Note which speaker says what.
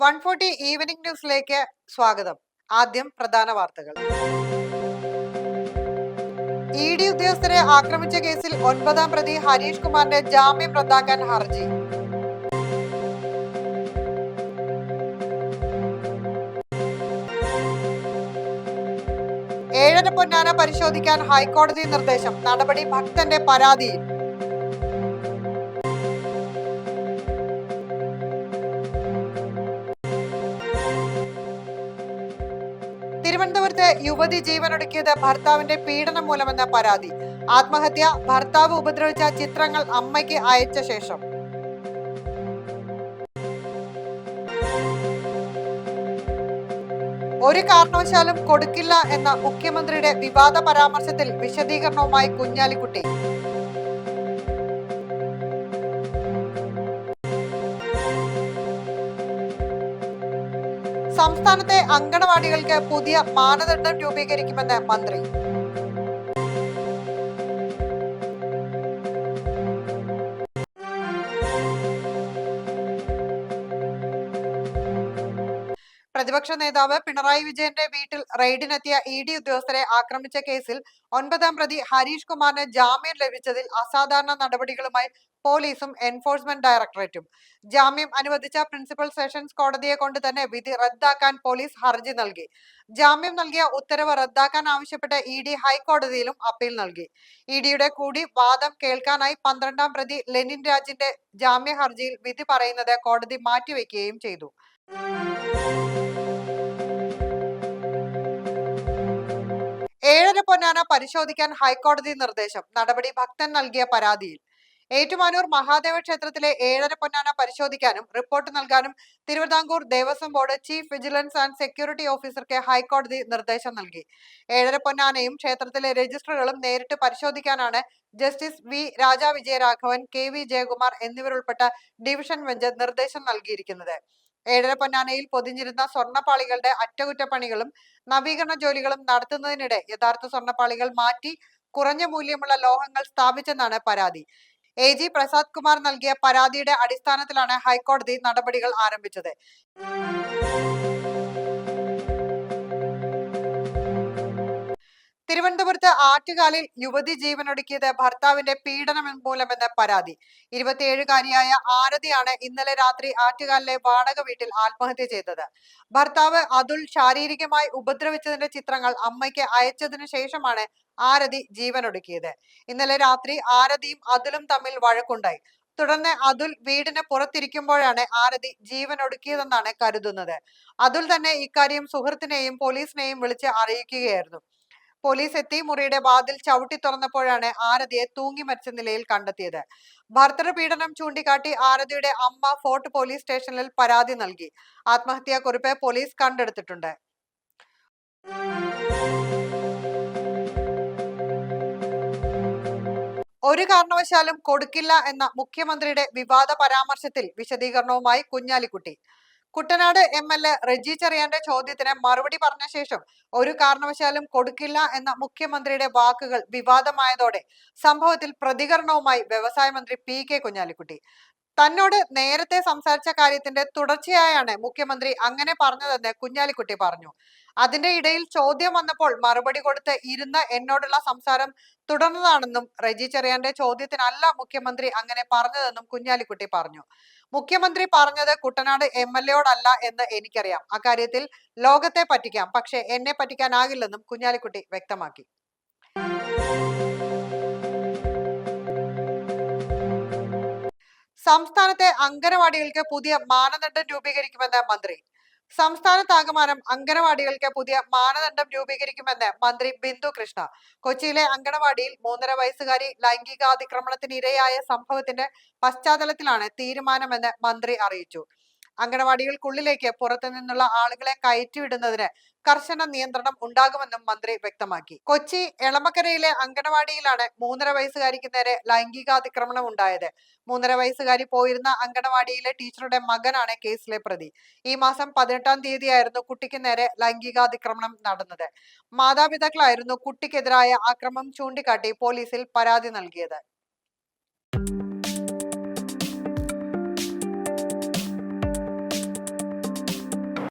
Speaker 1: 140 evening ന്യൂസിലേക്ക് സ്വാഗതം. ആദ്യം പ്രധാന വാർത്തകൾ. ഇ ഡി ഉദ്യോഗസ്ഥരെ ആക്രമിച്ച കേസിൽ 9ാം പ്രതി ഹരീഷ് കുമാറിന്റെ ജാമ്യം റദ്ദാക്കാൻ ഹർജി. ഏഴര പൊന്നാന പരിശോധിക്കാൻ ഹൈക്കോടതി നിർദ്ദേശം. നടപടി ഭക്തന്റെ പരാതിയിൽ. തിരുവനന്തപുരത്ത് യുവതി ജീവനൊടുക്കിയത് ഭർത്താവിന്റെ പീഡനം മൂലമെന്ന പരാതി. ആത്മഹത്യ ഭർത്താവ് ഉപദ്രവിച്ച ചിത്രങ്ങൾ അമ്മയ്ക്ക് അയച്ച ശേഷം. ഒരു കാരണവശാലും കൊടുക്കില്ല എന്ന മുഖ്യമന്ത്രിയുടെ വിവാദ പരാമർശത്തിൽ വിശദീകരണവുമായി കുഞ്ഞാലിക്കുട്ടി. സംസ്ഥാനത്തെ അങ്കണവാടികൾക്ക് പുതിയ മാനദണ്ഡം രൂപീകരിക്കുമെന്ന് മന്ത്രി. പ്രതിപക്ഷ നേതാവ് പിണറായി വിജയന്റെ വീട്ടിൽ റെയ്ഡിനെത്തിയ ഇ.ഡി ഉദ്യോഗസ്ഥരെ ആക്രമിച്ച കേസിൽ 9ാം പ്രതി ഹരീഷ് കുമാറിന് ജാമ്യം ലഭിച്ചതിൽ അസാധാരണ നടപടികളുമായി പോലീസും എൻഫോഴ്സ്മെന്റ് ഡയറക്ടറേറ്റും. ജാമ്യം അനുവദിച്ച പ്രിൻസിപ്പൽ സെഷൻസ് കോടതിയെ കൊണ്ട് തന്നെ വിധി റദ്ദാക്കാൻ പോലീസ് ഹർജി നൽകി. ജാമ്യം നൽകിയ ഉത്തരവ് റദ്ദാക്കാൻ ആവശ്യപ്പെട്ട് ഇ.ഡി ഹൈക്കോടതിയിലും അപ്പീൽ നൽകി. ഇ.ഡിയുടെ കൂടി വാദം കേൾക്കാനായി 12ാം പ്രതി ലെനിൻ രാജിന്റെ ജാമ്യ ഹർജിയിൽ വിധി പറയുന്നത് കോടതി മാറ്റിവെക്കുകയും ചെയ്തു. ഏഴര പൊന്നാന പരിശോധിക്കാൻ ഹൈക്കോടതി നിർദ്ദേശം. നടപടി ഭക്തൻ നൽകിയ പരാതിയിൽ. ഏറ്റുമാനൂർ മഹാദേവ ക്ഷേത്രത്തിലെ ഏഴര പൊന്നാന പരിശോധിക്കാനും റിപ്പോർട്ട് നൽകാനും Thiruvithamkoor Devaswom board chief vigilance and security ഓഫീസർക്ക് ഹൈക്കോടതി നിർദ്ദേശം നൽകി. ഏഴര പൊന്നാനയും ക്ഷേത്രത്തിലെ രജിസ്റ്ററുകളും നേരിട്ട് പരിശോധിക്കാനാണ് justice V Raja Vijayaraghavan, K V. Jayakumar എന്നിവരുൾപ്പെട്ട ഡിവിഷൻ ബെഞ്ച് നിർദ്ദേശം നൽകിയിരിക്കുന്നത്. ഏഴര പൊന്നാനയിൽ പൊതിഞ്ഞിരുന്ന സ്വർണ്ണപ്പാളികളുടെ അറ്റകുറ്റപ്പണികളും നവീകരണ ജോലികളും നടത്തുന്നതിനിടെ യഥാർത്ഥ സ്വർണ്ണപ്പാളികൾ മാറ്റി കുറഞ്ഞ മൂല്യമുള്ള ലോഹങ്ങൾ സ്ഥാപിച്ചെന്നാണ് പരാതി. എ.ജി. പ്രസാദ് കുമാർ നൽകിയ പരാതിയുടെ അടിസ്ഥാനത്തിലാണ് ഹൈക്കോടതി നടപടികൾ ആരംഭിച്ചത്. തിരുവനന്തപുരത്ത് ആറ്റുകാലിൽ യുവതി ജീവനൊടുക്കിയത് ഭർത്താവിന്റെ പീഡനം മൂലമെന്ന പരാതി. 27-കാരിയായ ആരതിയാണ് ഇന്നലെ രാത്രി ആറ്റുകാലിലെ വാടക വീട്ടിൽ ആത്മഹത്യ ചെയ്തത്. ഭർത്താവ് അതുൽ ശാരീരികമായി ഉപദ്രവിച്ചതിന്റെ ചിത്രങ്ങൾ അമ്മയ്ക്ക് അയച്ചതിനു ശേഷമാണ് ആരതി ജീവനൊടുക്കിയത്. ഇന്നലെ രാത്രി ആരതിയും അതുലും തമ്മിൽ വഴക്കുണ്ടായി. തുടർന്ന് അതുൽ വീടിന് പുറത്തിരിക്കുമ്പോഴാണ് ആരതി ജീവനൊടുക്കിയതെന്നാണ് കരുതുന്നത്. അതുൽ തന്നെ ഇക്കാര്യം സുഹൃത്തിനെയും പോലീസിനെയും വിളിച്ച് അറിയിക്കുകയായിരുന്നു. പോലീസ് എത്തി മുറിയുടെ വാതിൽ ചവിട്ടി തുറന്നപ്പോഴാണ് ആരതിയെ തൂങ്ങി മരിച്ച നിലയിൽ കണ്ടെത്തിയത്. ഭർത്തൃപീഡനം ചൂണ്ടിക്കാട്ടി ആരതിയുടെ അമ്മ ഫോർട്ട് പോലീസ് സ്റ്റേഷനിൽ പരാതി നൽകി. ആത്മഹത്യാക്കുറിപ്പ് പോലീസ് കണ്ടെടുത്തിട്ടുണ്ട്. ഒരു കാരണവശാലും കൊടുക്കില്ല എന്ന മുഖ്യമന്ത്രിയുടെ വിവാദ പരാമർശത്തിൽ വിശദീകരണവുമായി കുഞ്ഞാലിക്കുട്ടി. കുട്ടനാട് എം.എൽ.എ. റെജി ചെറിയാന്റെ ചോദ്യത്തിന് മറുപടി പറഞ്ഞ ശേഷം ഒരു കാരണവശാലും കൊടുക്കില്ല എന്ന മുഖ്യമന്ത്രിയുടെ വാക്കുകൾ വിവാദമായതോടെ സംഭവത്തിൽ പ്രതികരണവുമായി വ്യവസായ മന്ത്രി പി.കെ. കുഞ്ഞാലിക്കുട്ടി. തന്നോട് നേരത്തെ സംസാരിച്ച കാര്യത്തിന്റെ തുടർച്ചയായാണ് മുഖ്യമന്ത്രി അങ്ങനെ പറഞ്ഞതെന്ന് കുഞ്ഞാലിക്കുട്ടി പറഞ്ഞു. അതിന്റെ ഇടയിൽ ചോദ്യം വന്നപ്പോൾ മറുപടി കൊടുത്ത് ഇരുന്ന് എന്നോടുള്ള സംസാരം തുടർന്നതാണെന്നും റെജി ചെറിയാന്റെ ചോദ്യത്തിനല്ല മുഖ്യമന്ത്രി അങ്ങനെ പറഞ്ഞതെന്നും കുഞ്ഞാലിക്കുട്ടി പറഞ്ഞു. മുഖ്യമന്ത്രി പറഞ്ഞത് കുട്ടനാട് എം.എൽ.എയോടല്ല എന്ന് എനിക്കറിയാം. അക്കാര്യത്തിൽ ലോകത്തെ പറ്റിക്കാം, പക്ഷെ എന്നെ പറ്റിക്കാനാകില്ലെന്നും കുഞ്ഞാലിക്കുട്ടി വ്യക്തമാക്കി. സംസ്ഥാനത്തെ അംഗനവാടികൾക്ക് പുതിയ മാനദണ്ഡം രൂപീകരിക്കുമെന്ന് മന്ത്രി. സംസ്ഥാനത്താകമാനം അംഗനവാടികൾക്ക് പുതിയ മാനദണ്ഡം രൂപീകരിക്കുമെന്ന് മന്ത്രി ബിന്ദു കൃഷ്ണ. കൊച്ചിയിലെ അംഗനവാടിയിൽ 3.5 വയസ്സുകാരി ലൈംഗികാതിക്രമണത്തിന് ഇരയായ സംഭവത്തിന്റെ പശ്ചാത്തലത്തിലാണ് തീരുമാനമെന്ന് മന്ത്രി അറിയിച്ചു. അംഗനവാടികൾക്കുള്ളിലേക്ക് പുറത്തു നിന്നുള്ള ആളുകളെ കയറ്റിവിടുന്നതിന് കർശന നിയന്ത്രണം ഉണ്ടാകുമെന്നും മന്ത്രി വ്യക്തമാക്കി. കൊച്ചി എളമക്കരയിലെ അംഗനവാടിയിലാണ് 3.5 വയസ്സുകാരിക്ക് നേരെ ലൈംഗികാതിക്രമണം ഉണ്ടായത്. 3.5 വയസ്സുകാരി പോയിരുന്ന അംഗനവാടിയിലെ ടീച്ചറുടെ മകനാണ് കേസിലെ പ്രതി. ഈ മാസം 18-ാം തീയതിയായിരുന്നു കുട്ടിക്ക് നേരെ ലൈംഗികാതിക്രമണം നടന്നത്. മാതാപിതാക്കളായിരുന്നു കുട്ടിക്കെതിരായ ആക്രമണം ചൂണ്ടിക്കാട്ടി പോലീസിൽ പരാതി നൽകിയത്.